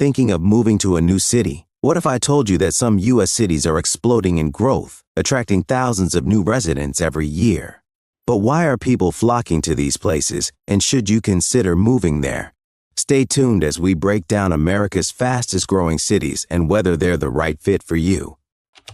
Thinking of moving to a new city? What if I told you that some U.S. cities are exploding in growth, attracting thousands of new residents every year? But why are people flocking to these places, and should you consider moving there? Stay tuned as we break down America's fastest growing cities and whether they're the right fit for you.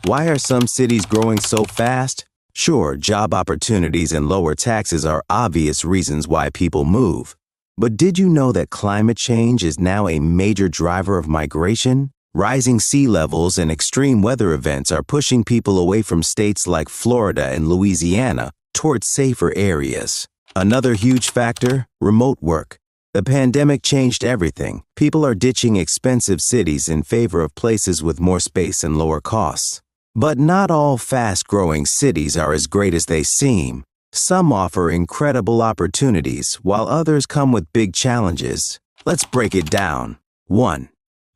Why are some cities growing so fast? Sure, job opportunities and lower taxes are obvious reasons why people move. But did you know that climate change is now a major driver of migration? Rising sea levels and extreme weather events are pushing people away from states like Florida and Louisiana towards safer areas. Another huge factor, remote work. The pandemic changed everything. People are ditching expensive cities in favor of places with more space and lower costs. But not all fast-growing cities are as great as they seem. Some offer incredible opportunities, while others come with big challenges. Let's break it down. 1.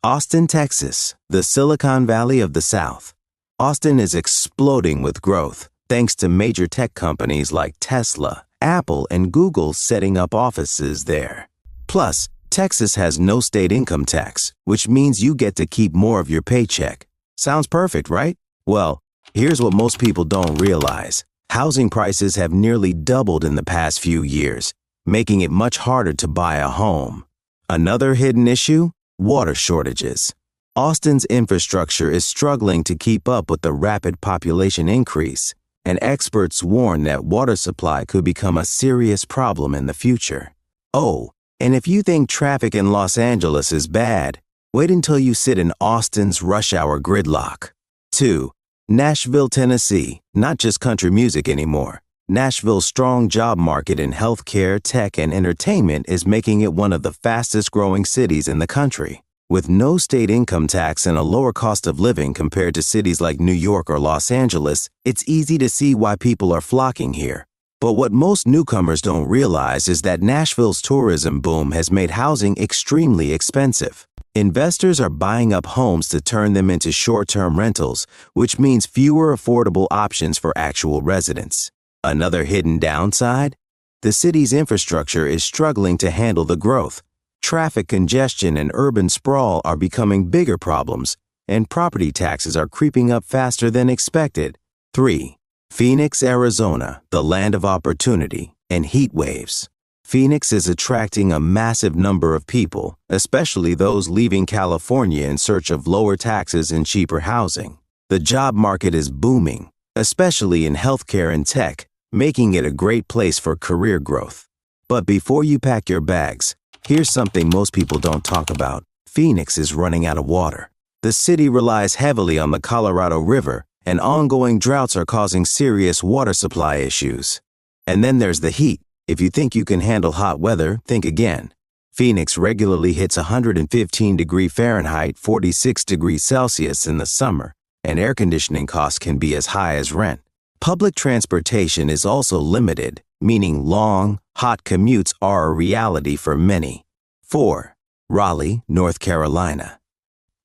Austin, Texas, the Silicon Valley of the South. Austin is exploding with growth, thanks to major tech companies like Tesla, Apple, and Google setting up offices there. Plus, Texas has no state income tax, which means you get to keep more of your paycheck. Sounds perfect, right? Well, here's what most people don't realize. Housing prices have nearly doubled in the past few years, making it much harder to buy a home. Another hidden issue? Water shortages. Austin's infrastructure is struggling to keep up with the rapid population increase, and experts warn that water supply could become a serious problem in the future. Oh, and if you think traffic in Los Angeles is bad, wait until you sit in Austin's rush hour gridlock. 2. Nashville, Tennessee, not just country music anymore. Nashville's strong job market in healthcare, tech, and entertainment is making it one of the fastest growing cities in the country. With no state income tax and a lower cost of living compared to cities like New York or Los Angeles, it's easy to see why people are flocking here. But what most newcomers don't realize is that Nashville's tourism boom has made housing extremely expensive. Investors are buying up homes to turn them into short-term rentals, which means fewer affordable options for actual residents. Another hidden downside? The city's infrastructure is struggling to handle the growth. Traffic congestion and urban sprawl are becoming bigger problems, and property taxes are creeping up faster than expected. 3. Phoenix, Arizona, the land of opportunity and heat waves. Phoenix is attracting a massive number of people, especially those leaving California in search of lower taxes and cheaper housing. The job market is booming, especially in healthcare and tech, making it a great place for career growth. But before you pack your bags, here's something most people don't talk about. Phoenix is running out of water. The city relies heavily on the Colorado River, and ongoing droughts are causing serious water supply issues. And then there's the heat. If you think you can handle hot weather, think again. Phoenix regularly hits 115 degrees Fahrenheit, 46 degrees Celsius in the summer, and air conditioning costs can be as high as rent. Public transportation is also limited, meaning long, hot commutes are a reality for many. 4. Raleigh, North Carolina.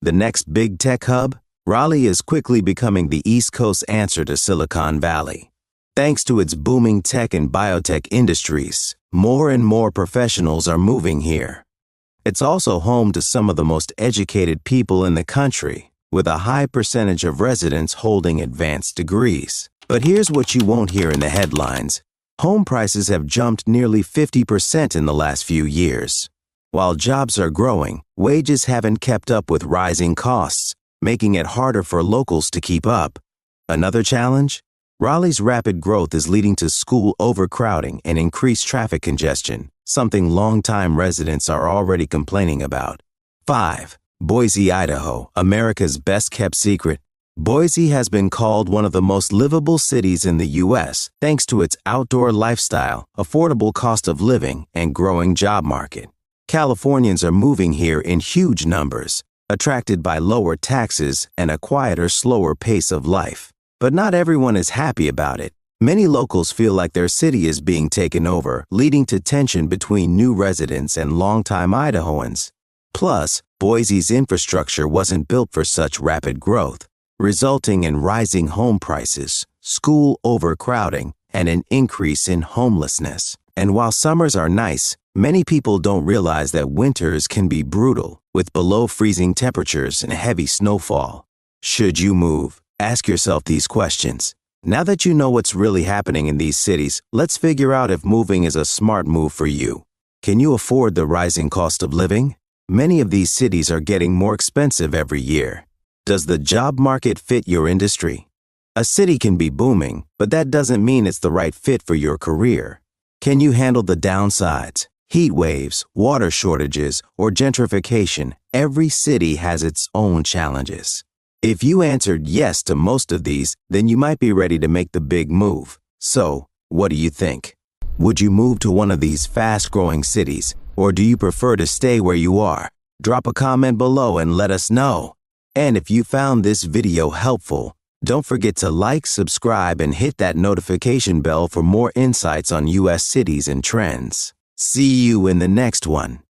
The next big tech hub? Raleigh is quickly becoming the East Coast's answer to Silicon Valley. Thanks to its booming tech and biotech industries, more and more professionals are moving here. It's also home to some of the most educated people in the country, with a high percentage of residents holding advanced degrees. But here's what you won't hear in the headlines. Home prices have jumped nearly 50% in the last few years. While jobs are growing, wages haven't kept up with rising costs, making it harder for locals to keep up. Another challenge? Raleigh's rapid growth is leading to school overcrowding and increased traffic congestion, something longtime residents are already complaining about. 5. Boise, Idaho, America's best-kept secret. Boise has been called one of the most livable cities in the U.S. thanks to its outdoor lifestyle, affordable cost of living, and growing job market. Californians are moving here in huge numbers, attracted by lower taxes and a quieter, slower pace of life. But not everyone is happy about it. Many locals feel like their city is being taken over, leading to tension between new residents and longtime Idahoans. Plus, Boise's infrastructure wasn't built for such rapid growth, resulting in rising home prices, school overcrowding, and an increase in homelessness. And while summers are nice, many people don't realize that winters can be brutal, with below freezing temperatures and heavy snowfall. Should you move? Ask yourself these questions. Now that you know what's really happening in these cities, let's figure out if moving is a smart move for you. Can you afford the rising cost of living? Many of these cities are getting more expensive every year. Does the job market fit your industry? A city can be booming, but that doesn't mean it's the right fit for your career. Can you handle the downsides? Heat waves, water shortages, or gentrification? Every city has its own challenges. If you answered yes to most of these, then you might be ready to make the big move. So, what do you think? Would you move to one of these fast-growing cities, or do you prefer to stay where you are? Drop a comment below and let us know. And if you found this video helpful, don't forget to like, subscribe, and hit that notification bell for more insights on U.S. cities and trends. See you in the next one.